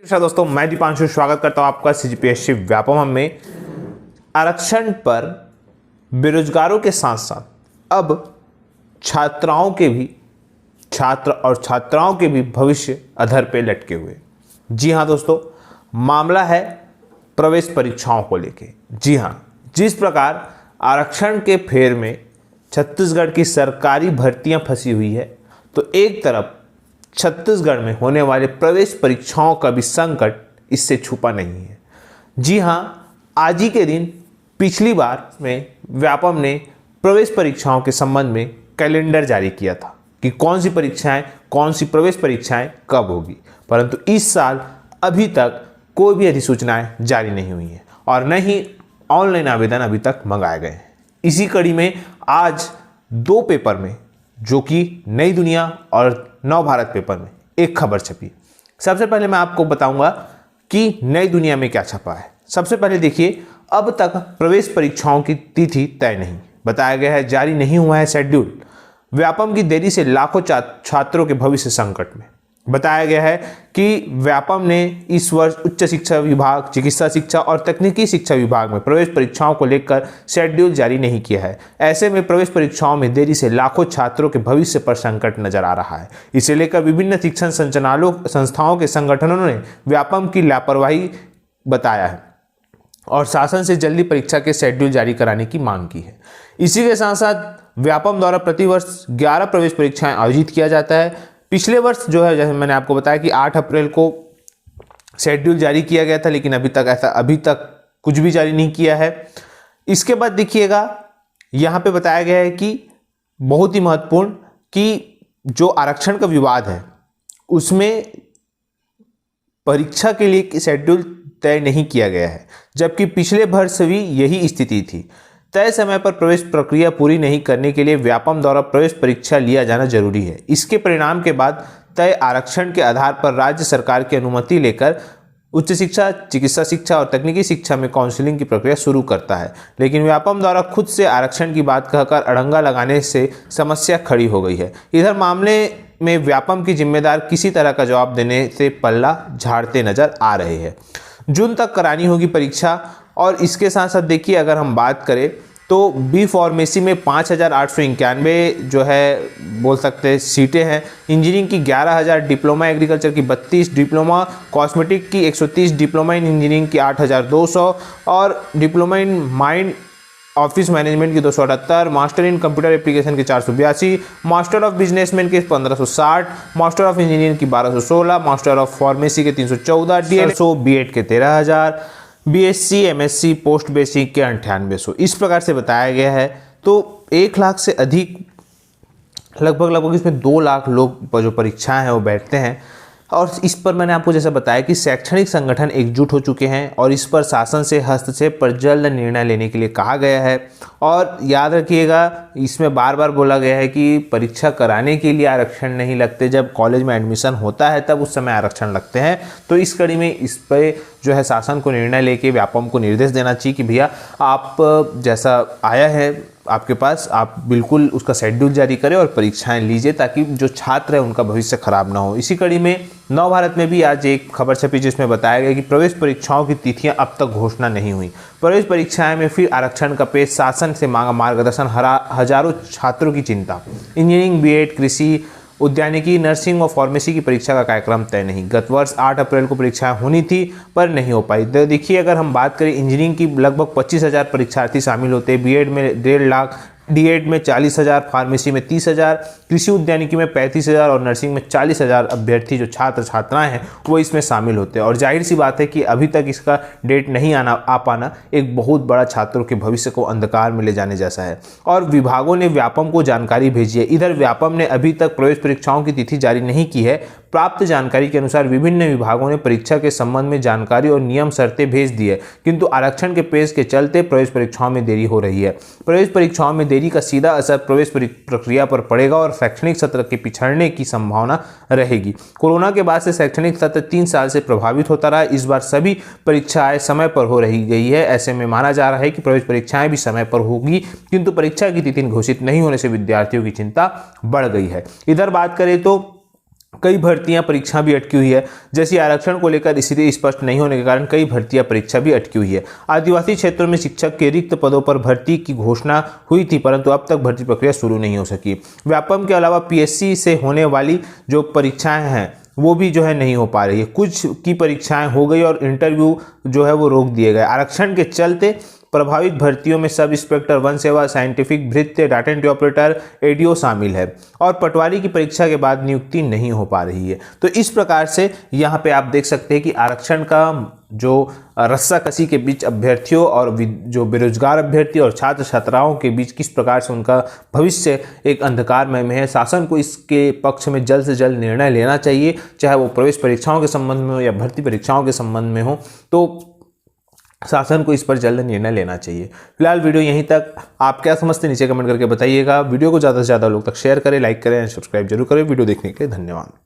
दोस्तों, मैं दीपांशु स्वागत करता हूं आपका सीजीपीएससी व्यापम में। आरक्षण पर बेरोजगारों के साथ साथ अब छात्र और छात्राओं के भी भविष्य अधर पे लटके हुए। जी हां दोस्तों, मामला है प्रवेश परीक्षाओं को लेके। जी हां, जिस प्रकार आरक्षण के फेर में छत्तीसगढ़ की सरकारी भर्तियां फंसी हुई है, तो एक तरफ छत्तीसगढ़ में होने वाले प्रवेश परीक्षाओं का भी संकट इससे छुपा नहीं है। जी हां, आज ही के दिन पिछली बार में व्यापम ने प्रवेश परीक्षाओं के संबंध में कैलेंडर जारी किया था कि कौन सी प्रवेश परीक्षाएं कब होगी, परंतु इस साल अभी तक कोई भी अधिसूचनाएं जारी नहीं हुई हैं और न ही ऑनलाइन आवेदन अभी तक मंगाए गए हैं। इसी कड़ी में आज दो पेपर में, जो कि नई दुनिया और नव भारत पेपर में एक खबर छपी। सबसे पहले मैं आपको बताऊंगा कि नई दुनिया में क्या छपा है। सबसे पहले देखिए, अब तक प्रवेश परीक्षाओं की तिथि तय नहीं, बताया गया है जारी नहीं हुआ है शेड्यूल। व्यापम की देरी से लाखों छात्रों के भविष्य संकट में। बताया गया है कि व्यापम ने इस वर्ष उच्च शिक्षा विभाग, चिकित्सा शिक्षा और तकनीकी शिक्षा विभाग में प्रवेश परीक्षाओं को लेकर शेड्यूल जारी नहीं किया है। ऐसे में प्रवेश परीक्षाओं में देरी से लाखों छात्रों के भविष्य पर संकट नजर आ रहा है। इसे लेकर विभिन्न शिक्षण संस्थाओं के संगठनों ने व्यापम की लापरवाही बताया है और शासन से जल्दी परीक्षा के शेड्यूल जारी कराने की मांग की है। इसी के साथ साथ व्यापम द्वारा प्रतिवर्ष 11 प्रवेश परीक्षाएं आयोजित किया जाता है। पिछले वर्ष जो है, जैसे मैंने आपको बताया कि 8 अप्रैल को शेड्यूल जारी किया गया था, लेकिन अभी तक कुछ भी जारी नहीं किया है। इसके बाद देखिएगा, यहाँ पे बताया गया है कि बहुत ही महत्वपूर्ण कि जो आरक्षण का विवाद है उसमें परीक्षा के लिए शेड्यूल तय नहीं किया गया है, जबकि पिछले वर्ष भी यही स्थिति थी। तय समय पर प्रवेश प्रक्रिया पूरी नहीं करने के लिए व्यापम द्वारा प्रवेश परीक्षा लिया जाना जरूरी है। इसके परिणाम के बाद तय आरक्षण के आधार पर राज्य सरकार की अनुमति लेकर उच्च शिक्षा, चिकित्सा शिक्षा और तकनीकी शिक्षा में काउंसलिंग की प्रक्रिया शुरू करता है। लेकिन व्यापम द्वारा खुद से आरक्षण की बात कहकर अड़ंगा लगाने से समस्या खड़ी हो गई है। इधर मामले में व्यापम की जिम्मेदार किसी तरह का जवाब देने से पल्ला झाड़ते नजर आ रहे हैं। जून तक करानी होगी परीक्षा। और इसके साथ साथ देखिए, अगर हम बात करें तो बी फार्मेसी में 5,891 जो है बोल सकते हैं सीटें हैं। इंजीनियरिंग की 11,000, डिप्लोमा एग्रीकल्चर की 32, डिप्लोमा कॉस्मेटिक की 130, डिप्लोमा इन इंजीनियरिंग की 8,200 और diploma in mind office management की 278, मास्टर इन कंप्यूटर एप्लीकेशन के 482, मास्टर ऑफ बिजनेसमैन के 1560, मास्टर ऑफ इंजीनियरिंग की 1216, मास्टर ऑफ फार्मेसी के 314, डीएड बीएड के 13,000, बीएससी एमएससी पोस्ट बेसिक के 9800। इस प्रकार से बताया गया है। तो 1 लाख से अधिक, लगभग इसमें 2 लाख लोग जो परीक्षाएं हैं वो बैठते हैं। और इस पर मैंने आपको जैसा बताया कि शैक्षणिक संगठन एकजुट हो चुके हैं और इस पर शासन से हस्तक्षेप पर जल्द निर्णय लेने के लिए कहा गया है। और याद रखिएगा, इसमें बार बार बोला गया है कि परीक्षा कराने के लिए आरक्षण नहीं लगते, जब कॉलेज में एडमिशन होता है तब उस समय आरक्षण लगते हैं। तो इस कड़ी में इस पर जो है शासन को निर्णय लेके व्यापम को निर्देश देना चाहिए कि भैया आप जैसा आया है आपके पास, आप बिल्कुल उसका शेड्यूल जारी करें और परीक्षाएं लीजिए, ताकि जो छात्र है उनका भविष्य खराब ना हो। इसी कड़ी में नव भारत में भी आज एक खबर छपी जिसमें बताया गया कि प्रवेश परीक्षाओं की तिथियां अब तक घोषणा नहीं हुई। प्रवेश परीक्षाएं में फिर आरक्षण का पेश, शासन से मांगा मार्गदर्शन, हजारों छात्रों की चिंता। इंजीनियरिंग, बीएड, कृषि, उद्यानिकी, नर्सिंग और फार्मेसी की परीक्षा का कार्यक्रम तय नहीं। गत वर्ष 8 अप्रैल को परीक्षाएं होनी थी पर नहीं हो पाई। तो देखिए, अगर हम बात करें, इंजीनियरिंग की लगभग 25,000 परीक्षार्थी शामिल होते हैं, बीएड में 1.5 लाख, डीएड में 40,000, फार्मेसी में 30,000, कृषि उद्यानिकी में 35,000 और नर्सिंग में 40,000 अभ्यर्थी जो छात्र छात्राएं हैं वो इसमें शामिल होते हैं। और जाहिर सी बात है कि अभी तक इसका डेट नहीं आ पाना एक बहुत बड़ा छात्रों के भविष्य को अंधकार में ले जाने जैसा है। और विभागों ने व्यापम को जानकारी भेजी है। इधर व्यापम ने अभी तक प्रवेश परीक्षाओं की तिथि जारी नहीं की है। प्राप्त जानकारी के अनुसार विभिन्न विभागों ने परीक्षा के संबंध में जानकारी और नियम शर्तें भेज दी है, किंतु आरक्षण के पेश के चलते प्रवेश परीक्षाओं में देरी हो रही है। प्रवेश परीक्षाओं में देरी का सीधा असर प्रवेश प्रक्रिया पर पड़ेगा और शैक्षणिक सत्र के पिछड़ने की संभावना रहेगी। कोरोना के बाद से शैक्षणिक सत्र 3 साल से प्रभावित होता रहा। इस बार सभी परीक्षाएं समय पर हो रही गई है। ऐसे में माना जा रहा है कि प्रवेश परीक्षाएं भी समय पर होगी, किंतु परीक्षा की तिथि घोषित नहीं होने से विद्यार्थियों की चिंता बढ़ गई है। इधर बात करें तो कई भर्तियां परीक्षा भी अटकी हुई है। जैसे आरक्षण को लेकर स्थिति स्पष्ट नहीं होने के कारण कई भर्तियां परीक्षा भी अटकी हुई है। आदिवासी क्षेत्रों में शिक्षक के रिक्त पदों पर भर्ती की घोषणा हुई थी, परंतु अब तक भर्ती प्रक्रिया शुरू नहीं हो सकी। व्यापम के अलावा पीएससी से होने वाली जो परीक्षाएं हैं वो भी जो है नहीं हो पा रही है। कुछ की परीक्षाएं हो गई और इंटरव्यू जो है वो रोक दिए गए। आरक्षण के चलते प्रभावित भर्तियों में सब इंस्पेक्टर, वन सेवा, साइंटिफिक भृत्य, डाटा एंट्री ऑपरेटर, एडीओ शामिल है और पटवारी की परीक्षा के बाद नियुक्ति नहीं हो पा रही है। तो इस प्रकार से यहाँ पे आप देख सकते हैं कि आरक्षण का जो रस्साकसी के बीच अभ्यर्थियों और जो बेरोजगार अभ्यर्थी और छात्र छात्राओं के बीच किस प्रकार से उनका भविष्य एक अंधकारमय में है। शासन को इसके पक्ष में जल्द से जल्द निर्णय लेना चाहिए, चाहे वो प्रवेश परीक्षाओं के संबंध में हो या भर्ती परीक्षाओं के संबंध में हो। तो शासन को इस पर जल्द निर्णय लेना चाहिए। फिलहाल वीडियो यहीं तक। आप क्या समझते हैं नीचे कमेंट करके बताइएगा। वीडियो को ज़्यादा से ज़्यादा लोग तक शेयर करें, लाइक करें, सब्सक्राइब जरूर करें। वीडियो देखने के लिए धन्यवाद।